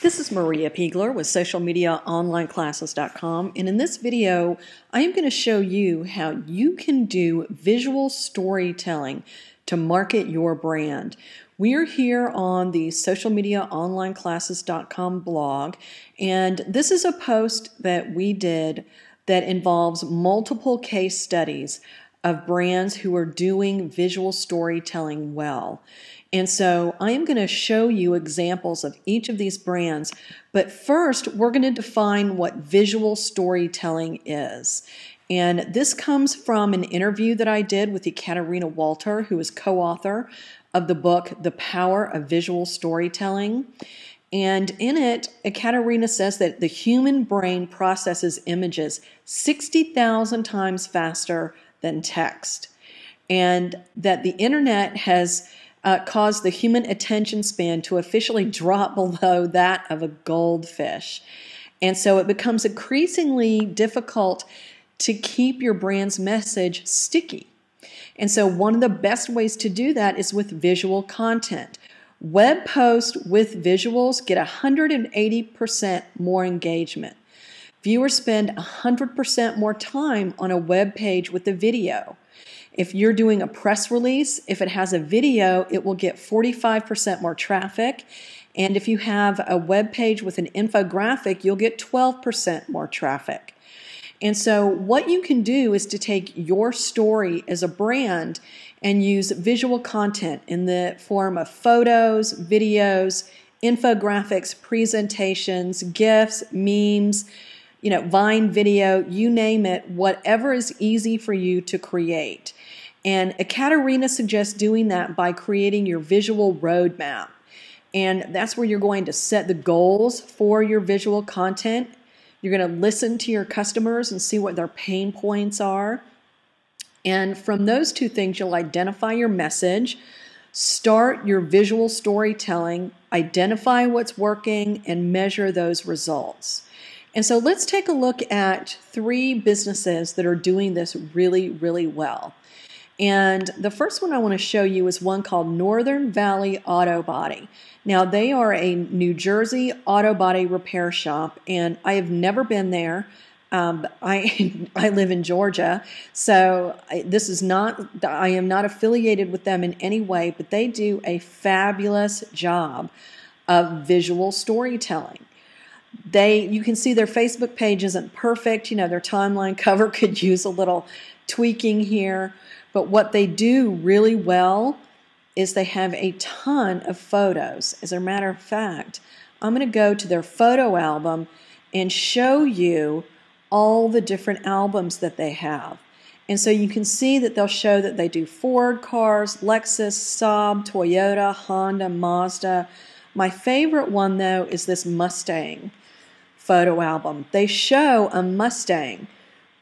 This is Maria Piegler with socialmediaonlineclasses.com, and in this video I am going to show you how you can do visual storytelling to market your brand. We are here on the socialmediaonlineclasses.com blog, and this is a post that we did that involves multiple case studies of brands who are doing visual storytelling well. And so I am going to show you examples of each of these brands, but first we're going to define what visual storytelling is. And this comes from an interview that I did with Ekaterina Walter, who is co-author of the book, The Power of Visual Storytelling. And in it, Ekaterina says that the human brain processes images 60,000 times faster than text, and that the internet has caused the human attention span to officially drop below that of a goldfish. And so it becomes increasingly difficult to keep your brand's message sticky. And so one of the best ways to do that is with visual content. Web posts with visuals get 180% more engagement. Viewers spend 100% more time on a web page with a video. If you're doing a press release, if it has a video, it will get 45% more traffic. And if you have a web page with an infographic, you'll get 12% more traffic. And so what you can do is to take your story as a brand and use visual content in the form of photos, videos, infographics, presentations, GIFs, memes, Vine video, you name it, whatever is easy for you to create. And Ekaterina suggests doing that by creating your visual roadmap. And that's where you're going to set the goals for your visual content. You're going to listen to your customers and see what their pain points are. And from those two things, you'll identify your message, start your visual storytelling, identify what's working, and measure those results. And so let's take a look at 3 businesses that are doing this really, really well. And the first one I want to show you is one called Northern Valley Auto Body. Now, they are a New Jersey auto body repair shop, and I have never been there. I live in Georgia, so I am not affiliated with them in any way, but they do a fabulous job of visual storytelling. You can see their Facebook page isn't perfect. Their timeline cover could use a little tweaking here. But what they do really well is they have a ton of photos. As a matter of fact, I'm going to go to their photo album and show you all the different albums that they have. And so you can see that they'll show that they do Ford cars, Lexus, Saab, Toyota, Honda, Mazda. My favorite one, though, is this Mustang photo album. They show a Mustang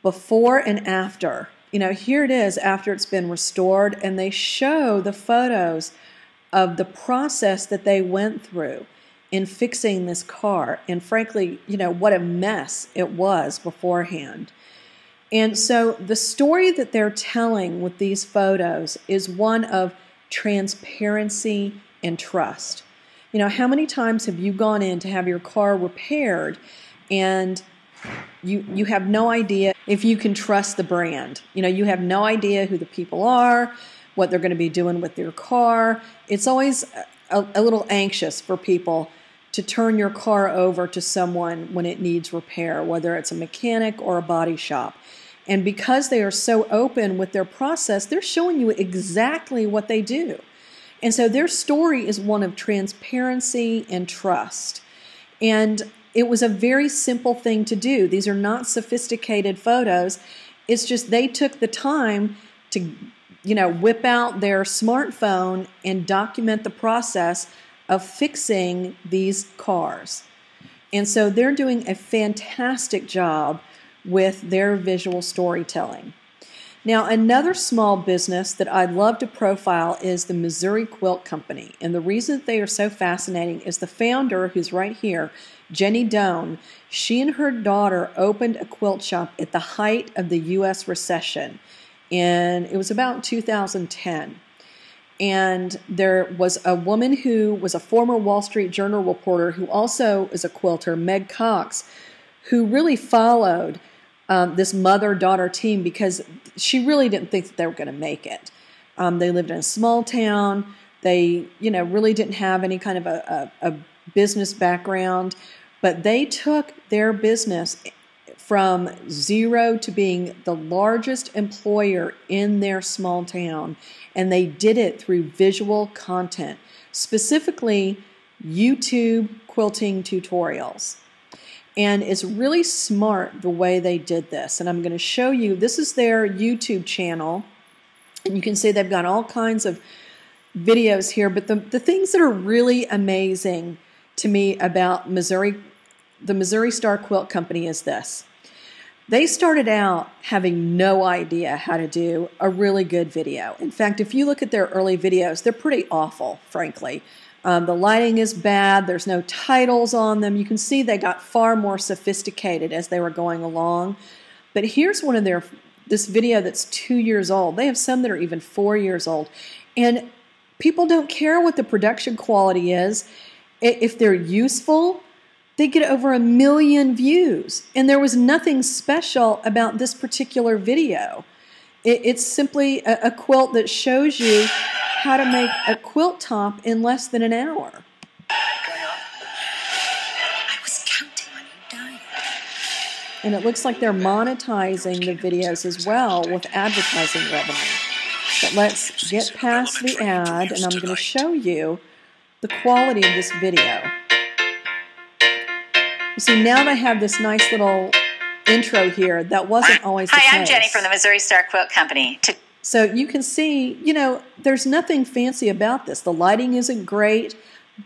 before and after. Here it is after it's been restored, and they show the photos of the process that they went through in fixing this car. And frankly, what a mess it was beforehand. And so the story that they're telling with these photos is one of transparency and trust. How many times have you gone in to have your car repaired and you have no idea if you can trust the brand? You have no idea who the people are, what they're going to be doing with their car. It's always a little anxious for people to turn your car over to someone when it needs repair, whether it's a mechanic or a body shop. And because they are so open with their process, they're showing you exactly what they do. And so their story is one of transparency and trust. And it was a very simple thing to do. These are not sophisticated photos. It's just they took the time to, whip out their smartphone and document the process of fixing these cars. And so they're doing a fantastic job with their visual storytelling. Now, another small business that I'd love to profile is the Missouri Quilt Company. And the reason that they are so fascinating is the founder, who's right here, Jenny Doan. She and her daughter opened a quilt shop at the height of the U.S. recession, and it was about 2010. And there was a woman who was a former Wall Street Journal reporter who also is a quilter, Meg Cox, who really followed this mother-daughter team because she really didn't think that they were going to make it. They lived in a small town. They, really didn't have any kind of a business background, but they took their business from zero to being the largest employer in their small town, and they did it through visual content, specifically YouTube quilting tutorials. And it's really smart the way they did this, and I'm going to show you. This is their YouTube channel, and you can see they've got all kinds of videos here, but the things that are really amazing to me about the Missouri Star Quilt Company is this. They started out having no idea how to do a really good video. In fact, if you look at their early videos, they're pretty awful, frankly. The lighting is bad. There's no titles on them. You can see they got far more sophisticated as they were going along. But here's one of this video that's 2 years old. They have some that are even 4 years old. And people don't care what the production quality is. If they're useful, they get over 1 million views. And there was nothing special about this particular video. It's simply a quilt that shows you how to make a quilt top in less than an hour. I was counting on you dying. And it looks like they're monetizing the videos as well with advertising revenue. But let's get past the ad, and I'm going to show you the quality of this video. You see, now they have this nice little intro here. That wasn't always the case. Hi, I'm Jenny from the Missouri Star Quilt Company. So you can see, there's nothing fancy about this. The lighting isn't great,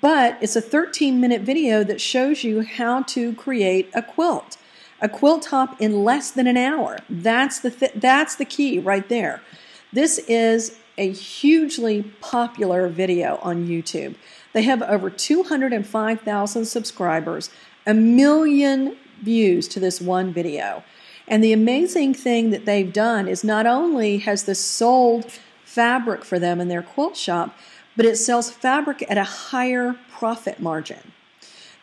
but it's a 13-minute video that shows you how to create a quilt top in less than an hour. That's the key right there. This is a hugely popular video on YouTube. They have over 205,000 subscribers, 1 million views to this one video. And the amazing thing that they've done is not only has this sold fabric for them in their quilt shop, but it sells fabric at a higher profit margin.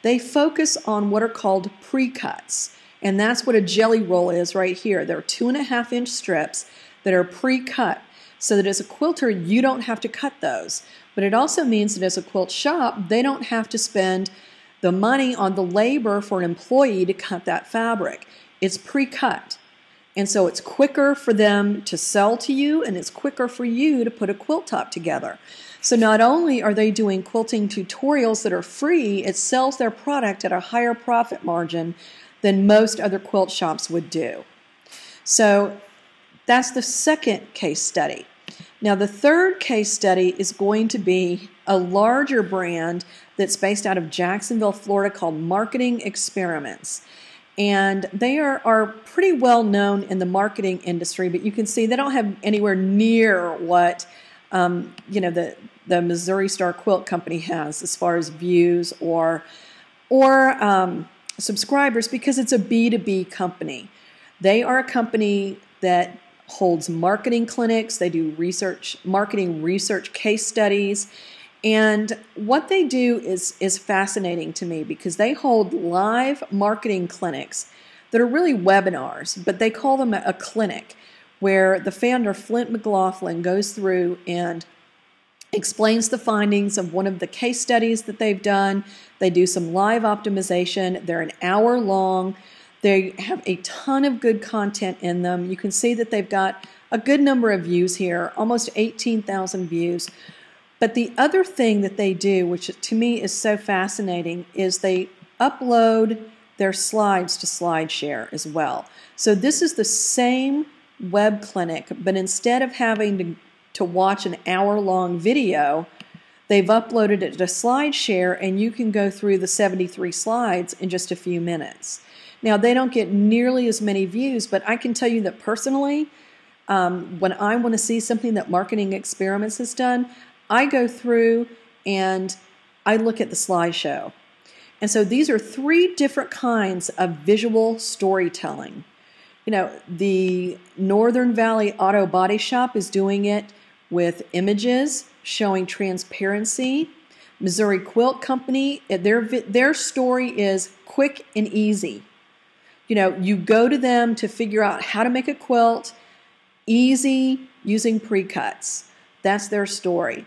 They focus on what are called pre-cuts, and that's what a jelly roll is right here. They're 2.5-inch strips that are pre-cut, so that as a quilter, you don't have to cut those. But it also means that as a quilt shop, they don't have to spend the money on the labor for an employee to cut that fabric. It's pre-cut. And so it's quicker for them to sell to you, and it's quicker for you to put a quilt top together. So not only are they doing quilting tutorials that are free, it sells their product at a higher profit margin than most other quilt shops would do. So that's the second case study. Now the third case study is going to be a larger brand that's based out of Jacksonville, Florida, called Marketing Experiments. And they are pretty well known in the marketing industry, but you can see they don't have anywhere near what the Missouri Star Quilt Company has as far as views or subscribers, because it's a B2B company. They are a company that holds marketing clinics. They do marketing research case studies. And what they do is fascinating to me, because they hold live marketing clinics that are really webinars, but they call them a clinic, where the founder, Flint McLaughlin, goes through and explains the findings of one of the case studies that they've done. They do some live optimization. They're an hour long. They have a ton of good content in them. You can see that they've got a good number of views here, almost 18,000 views. But the other thing that they do, which to me is so fascinating, is they upload their slides to SlideShare as well. So this is the same web clinic, but instead of having to watch an hour-long video, they've uploaded it to SlideShare, and you can go through the 73 slides in just a few minutes. Now, they don't get nearly as many views, but I can tell you that personally, when I want to see something that Marketing Experiments has done, I go through and I look at the slideshow. And so these are 3 different kinds of visual storytelling. The Northern Valley Auto Body Shop is doing it with images showing transparency. Missouri Quilt Company, their story is quick and easy. You go to them to figure out how to make a quilt, easy, using pre-cuts. That's their story.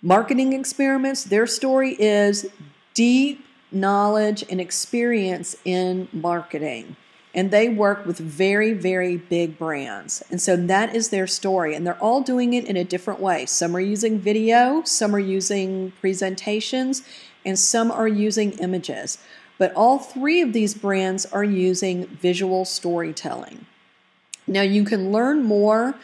Marketing Experiments, their story is deep knowledge and experience in marketing. And they work with very, very big brands. And so that is their story. And they're all doing it in a different way. Some are using video, some are using presentations, and some are using images. But all three of these brands are using visual storytelling. Now you can learn more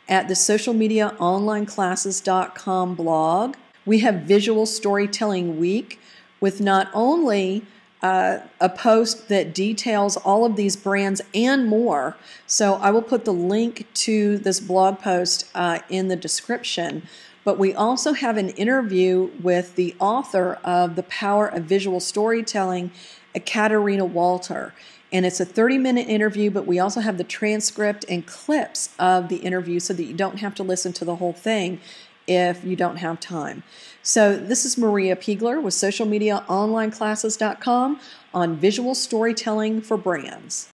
at the socialmediaonlineclasses.com blog. We have Visual Storytelling Week with not only a post that details all of these brands and more. So I will put the link to this blog post in the description. But we also have an interview with the author of The Power of Visual Storytelling, Ekaterina Walter. And it's a 30-minute interview, but we also have the transcript and clips of the interview so that you don't have to listen to the whole thing if you don't have time. So this is Maria Piegler with socialmediaonlineclasses.com on visual storytelling for brands.